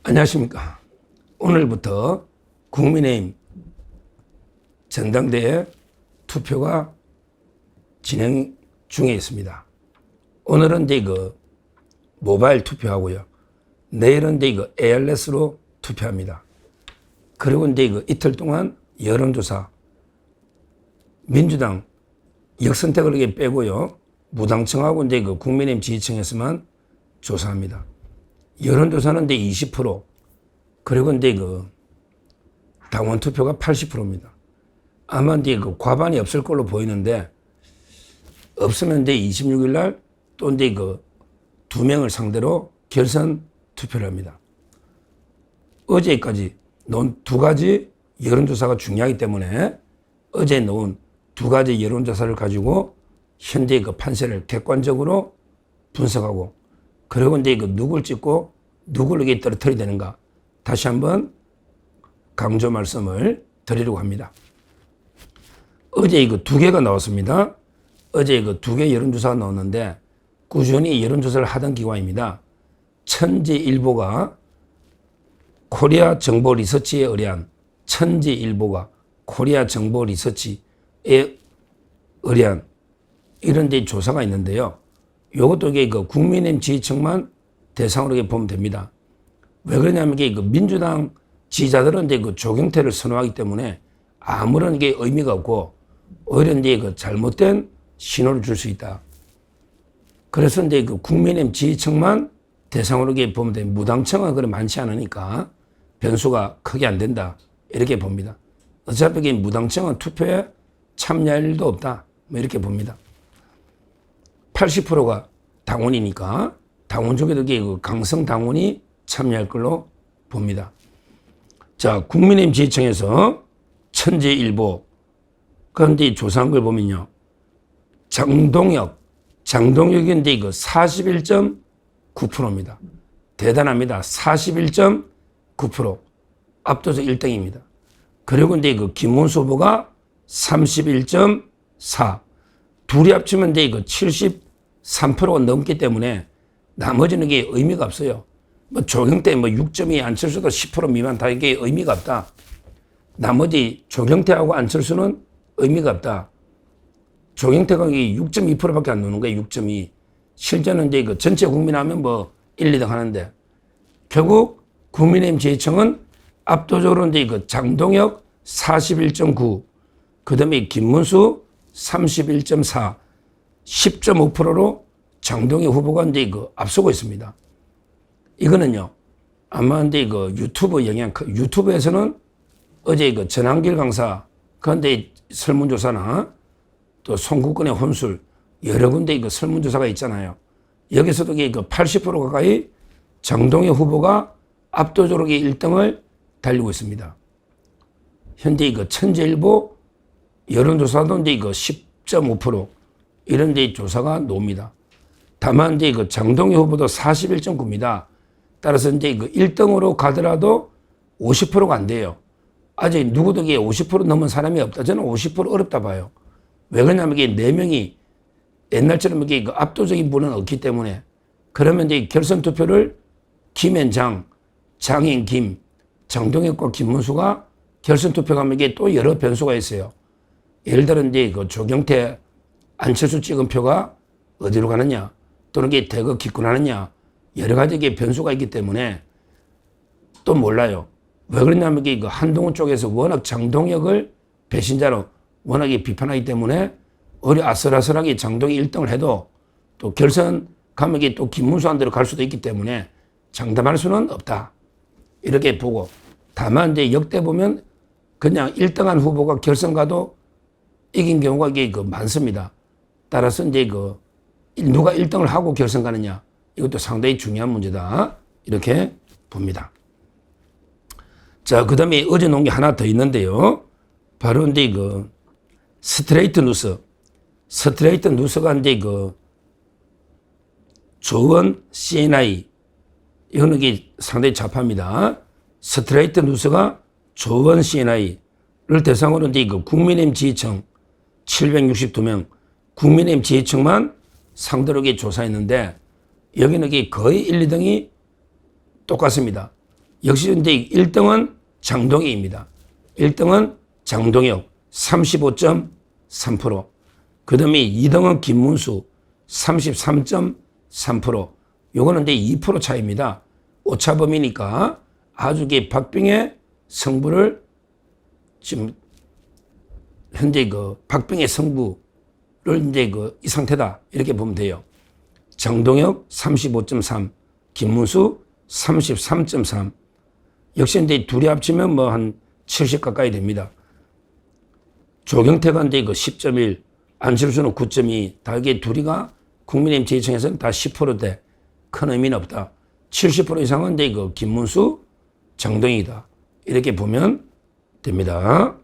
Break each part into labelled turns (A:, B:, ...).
A: 안녕하십니까. 오늘부터 국민의힘 전당대회 투표가 진행 중에 있습니다. 오늘은 모바일 투표하고요. 내일은 ARS로 투표합니다. 그리고 이틀 동안 여론조사, 민주당 역선택을 빼고요. 무당청하고 국민의힘 지지층에서만 조사합니다. 여론조사는 20%, 그리고 당원 투표가 80%입니다. 아마 과반이 없을 걸로 보이는데, 없으면 26일 날 또 2명을 상대로 결선 투표를 합니다. 어제까지 놓은 2가지 여론조사가 중요하기 때문에 어제 놓은 2가지 여론조사를 가지고 현재 판세를 객관적으로 분석하고, 그리고 누굴 찍고 누구를 떨어뜨려야 되는가 다시 한번 강조 말씀을 드리려고 합니다. 어제 2개가 나왔습니다. 어제 2개 여론조사가 나왔는데 꾸준히 여론조사를 하던 기관입니다. 천지일보가 코리아 정보 리서치에 의뢰한, 천지일보가 코리아 정보 리서치에 의뢰한 이런 조사가 있는데요. 이것도 국민의힘 지지층만 대상으로 보면 됩니다. 왜 그러냐면 민주당 지지자들은 조경태를 선호하기 때문에 아무런 의미가 없고 오히려 잘못된 신호를 줄 수 있다. 그래서 국민의힘 지지층만 대상으로 보면 됩니다. 무당층은 그리 많지 않으니까 변수가 크게 안 된다. 이렇게 봅니다. 어차피 무당층은 투표에 참여할 일도 없다. 이렇게 봅니다. 80%가 당원이니까 당원 중에도 강성 당원이 참여할 걸로 봅니다. 자, 국민의힘 지지층에서 천지일보, 그런데 조사한 걸 보면요. 장동혁인데 41.9%입니다. 대단합니다. 41.9%. 압도적 1등입니다. 그리고 김문수 후보가 31.4%. 둘이 합치면 73%가 넘기 때문에 나머지는 의미가 없어요. 조경태 6.2, 안철수도 10% 미만 다 의미가 없다. 나머지 조경태하고 안철수는 의미가 없다. 조경태가 6.2%밖에 안 노는 거예요. 6.2. 실제는 전체 국민 하면 1, 2등 하는데 결국 국민의힘 지지층은 압도적으로 장동혁 41.9, 그 다음에 김문수 31.4, 10.5%로 장동혁 후보가 앞서고 있습니다. 이거는요, 아마 유튜브 영향, 유튜브에서는 어제 전한길 강사, 그런데 설문조사나 또 송국근의 혼술, 여러 군데 설문조사가 있잖아요. 여기서도 80% 가까이 장동혁 후보가 압도적으로 1등을 달리고 있습니다. 현재 천재일보 여론조사도 10.5% 이런 데 조사가 나옵니다. 다만 장동혁 후보도 41.9입니다. 따라서 1등으로 가더라도 50%가 안 돼요. 아직 누구도 50% 넘은 사람이 없다. 저는 50% 어렵다 봐요. 왜 그러냐면 4명이 옛날처럼 압도적인 분은 없기 때문에. 그러면 결선 투표를 김앤장, 장인 김, 장동혁과 김문수가 결선 투표 가면 또 여러 변수가 있어요. 예를 들어 조경태, 안철수 찍은 표가 어디로 가느냐, 또는 대거 기권하느냐, 여러 가지 변수가 있기 때문에 또 몰라요. 왜 그러냐면 한동훈 쪽에서 워낙 장동혁을 배신자로 워낙에 비판하기 때문에 오히려 아슬아슬하게 장동혁이 1등을 해도 또 결선 가면 또 김문수 한 대로 갈 수도 있기 때문에 장담할 수는 없다. 이렇게 보고, 다만 역대 보면 그냥 1등한 후보가 결선 가도 이긴 경우가 많습니다. 따라서 누가 1등을 하고 결선 가느냐, 이것도 상당히 중요한 문제다. 이렇게 봅니다. 자, 그 다음에 어제 놓은 게 하나 더 있는데요. 바로 스트레이트 뉴스. 스트레이트 뉴스가 조원 CNI. 이거는 상당히 잡합니다. 스트레이트 뉴스가 조원 CNI를 대상으로 국민의힘 지지층 762명, 국민의힘 지지층만 상대로 조사했는데 여기는 거의 1, 2등이 똑같습니다. 역시 이제 1등은 장동혁입니다. 1등은 장동혁 35.3%. 그 다음에 2등은 김문수 33.3%. 요거는 이제 2% 차이입니다. 오차범위니까 아주 박빙의 승부를 지금 현재 박빙의 승부를 이제 이 상태다. 이렇게 보면 돼요. 장동혁 35.3, 김문수 33.3. 역시 이제 둘이 합치면 뭐 한 70 가까이 됩니다. 조경태가 이제 10.1, 안철수는 9.2. 다 이게 둘이가 국민의힘 지지층에서는 다 10%대. 큰 의미는 없다. 70% 이상은 이제 김문수, 장동혁이다. 이렇게 보면 됩니다.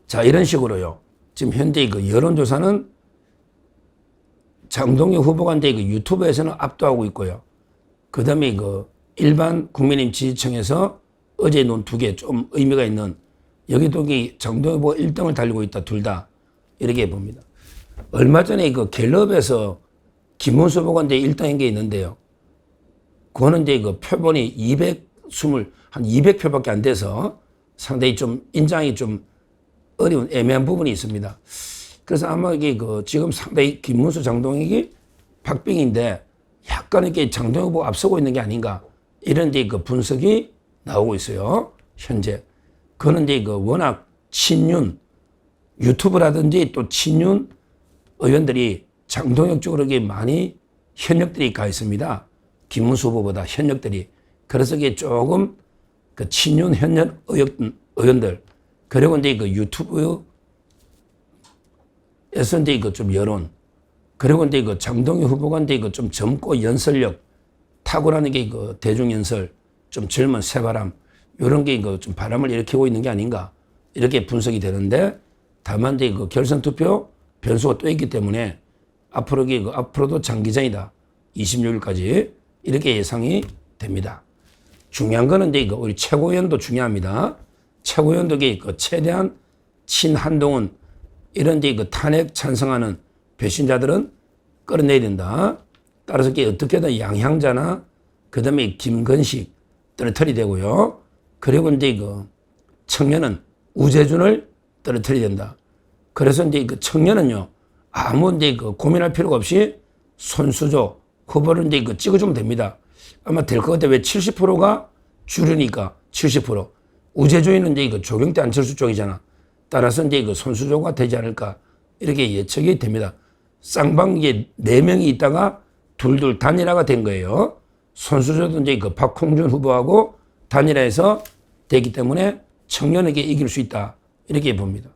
A: 자, 이런 식으로요. 지금 현재 여론조사는 장동혁 후보가 이제 유튜브에서는 압도하고 있고요. 그 다음에 일반 국민의힘 지지층에서 어제 논 두 개 좀 의미가 있는 여기도 장동혁 후보가 1등을 달리고 있다. 둘 다. 이렇게 봅니다. 얼마 전에 갤럽에서 김문수 후보가 이제 1등인 게 있는데요. 그거는 이제 표본이 200표밖에 안 돼서 상당히 좀 인정이 좀 어려운 애매한 부분이 있습니다. 그래서 아마 이게 지금 상당히 김문수 장동혁이 박빙인데 약간 이렇게 장동혁 후보가 앞서고 있는 게 아닌가 이런 이제 분석이 나오고 있어요. 현재. 그거는 이제 워낙 친윤 유튜브라든지 또 친윤 의원들이 장동혁 쪽으로 이게 많이 현역들이 가 있습니다. 김문수 후보보다 현역들이. 그래서 이게 조금 친윤 현역 의원들 그리고 이제 유튜브에서 이제 좀 여론 그리고 이제 장동혁 후보가 이제 좀 젊고 연설력 탁월한 게 대중 연설 좀 젊은 새바람 이런 게 좀 바람을 일으키고 있는 게 아닌가 이렇게 분석이 되는데 다만 이제 결선 투표 변수가 또 있기 때문에 앞으로도 장기전이다. 26일까지 이렇게 예상이 됩니다. 중요한 거는 이제 우리 최고위원도 중요합니다. 최고위원도 최대한 친한동훈 이런 이제 탄핵 찬성하는 배신자들은 끌어내야 된다. 따라서 어떻게든 양향자나 그다음에 김건식 떨어뜨려야 되고요. 그리고 이제 청년은 우재준을 떨어뜨려야 된다. 그래서 이제 청년은요 아무 이제 고민할 필요가 없이 손수조 후보를 이제 찍어주면 됩니다. 아마 될 것 같아요. 왜 70%가 주류니까 70%. 우재준이는 이제 조경태 안철수 쪽이잖아. 따라서 이제 손수조가 되지 않을까 이렇게 예측이 됩니다. 쌍방에 4명이 있다가 둘 단일화가 된 거예요. 손수조도 이제 박홍준 후보하고 단일화해서 되기 때문에 청년에게 이길 수 있다 이렇게 봅니다.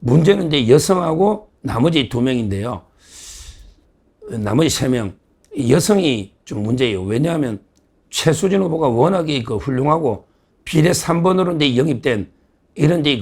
A: 문제는 이제 여성하고 나머지 2명인데요. 나머지 3명 여성이 좀 문제예요. 왜냐하면 최수진 후보가 워낙에 훌륭하고 비례 3번으로 이제 영입된 이런 이제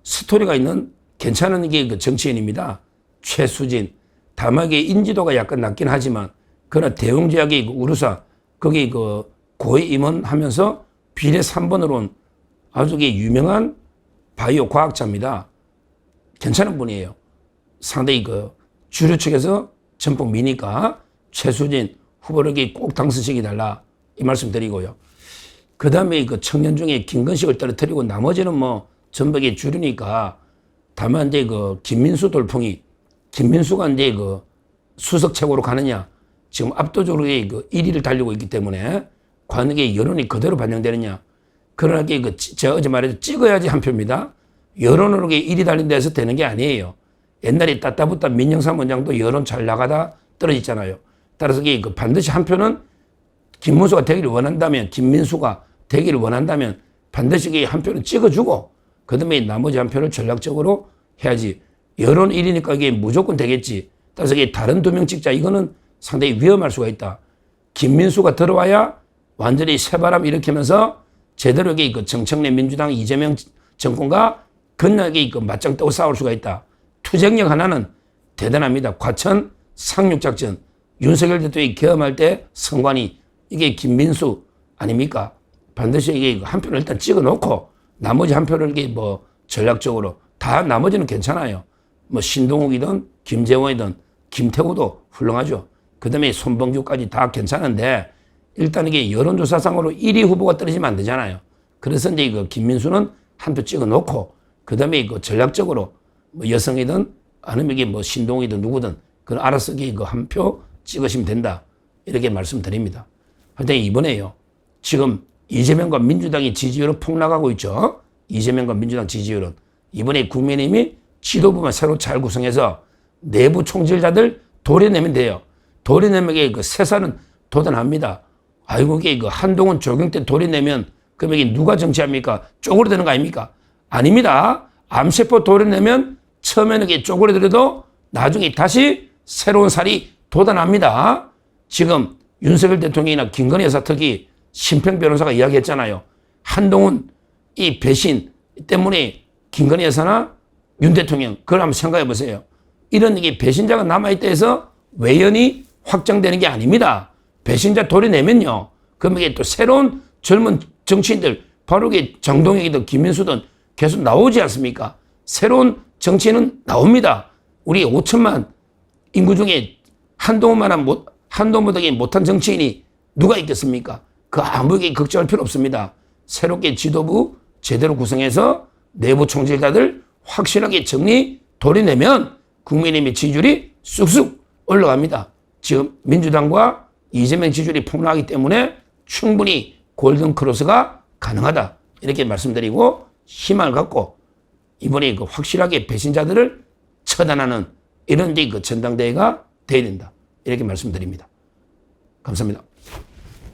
A: 스토리가 있는 괜찮은 게 정치인입니다. 최수진. 다만 인지도가 약간 낮긴 하지만 그러나 대웅제약의 우르사 거기 고위 임원하면서 비례 3번으로 온 아주 유명한 바이오 과학자입니다. 괜찮은 분이에요. 상당히 주류 측에서 전폭 미니까 최수진 후보를 꼭 당선시켜달라 이 말씀 드리고요. 그 다음에 청년 중에 김건식을 떨어뜨리고 나머지는 뭐 전북의 주류니까 다만 이제 김민수 돌풍이 김민수가 이제 수석 최고로 가느냐 지금 압도적으로 1위를 달리고 있기 때문에 과연 여론이 그대로 반영되느냐. 그러나 제가 어제 말해서 찍어야지 한 표입니다. 여론으로 1위 달린 데서 되는 게 아니에요. 옛날에 따따붙다 민영삼 원장도 여론 잘 나가다 떨어졌잖아요. 따라서 반드시 한 표는 김문수가 되기를 원한다면 김민수가 되기를 원한다면 반드시 한 표는 찍어주고 그다음에 나머지 한 표를 전략적으로 해야지. 여론 1위니까 이게 무조건 되겠지. 따라서 다른 2명 찍자. 이거는 상당히 위험할 수가 있다. 김민수가 들어와야 완전히 새바람 일으키면서 제대로 정청래 민주당 이재명 정권과 건너게 맞짱 뜨고 싸울 수가 있다. 투쟁력 하나는 대단합니다. 과천 상륙작전. 윤석열 대통령이 계엄할 때 성관이 이게 김민수 아닙니까? 반드시 이게 한 표를 일단 찍어 놓고 나머지 한 표를 전략적으로 다 나머지는 괜찮아요. 뭐 신동욱이든 김재원이든 김태우도 훌륭하죠. 그 다음에 손범규까지 다 괜찮은데 일단 이게 여론조사상으로 1위 후보가 떨어지면 안 되잖아요. 그래서 이제 이거 김민수는 한 표 찍어 놓고, 그 다음에 이거 전략적으로 뭐 여성이든 아니면 이게 뭐 신동이든 누구든 그건 알아서 이거 한 표 찍으시면 된다. 이렇게 말씀드립니다. 하여튼 이번에요. 지금 이재명과 민주당의 지지율은 폭락하고 있죠. 이재명과 민주당 지지율은. 이번에 국민의힘이 지도부만 새로 잘 구성해서 내부 총질자들 도려내면 돼요. 도려내면 그 세사는 도전합니다. 아이고, 이게 그 한동훈 조경태 도려내면 그럼 이게 누가 정치합니까? 쪼그라드는 거 아닙니까? 아닙니다. 암세포 도려내면 처음에는 이게 쪼그라들어도 나중에 다시 새로운 살이 돋아납니다. 지금 윤석열 대통령이나 김건희 여사 특히 심평 변호사가 이야기했잖아요. 한동훈 이 배신 때문에 김건희 여사나 윤 대통령, 그걸 한번 생각해 보세요. 이런 이게 배신자가 남아있다 해서 외연이 확장되는 게 아닙니다. 배신자 도려내면요. 그럼 이게 또 새로운 젊은 정치인들, 바로 이게 정동영이든 김민수든 계속 나오지 않습니까? 새로운 정치인은 나옵니다. 우리 5천만 인구 중에 한동훈보다 못한 정치인이 누가 있겠습니까? 그 아무에게 걱정할 필요 없습니다. 새롭게 지도부 제대로 구성해서 내부 총질자들 확실하게 정리 도려내면 국민의힘의 지지율이 쑥쑥 올라갑니다. 지금 민주당과 이재명 지지율이 폭락하기 때문에 충분히 골든 크로스가 가능하다. 이렇게 말씀드리고 희망을 갖고 이번에 그 확실하게 배신자들을 처단하는 이런 데 그 전당대회가 돼야 된다. 이렇게 말씀드립니다. 감사합니다.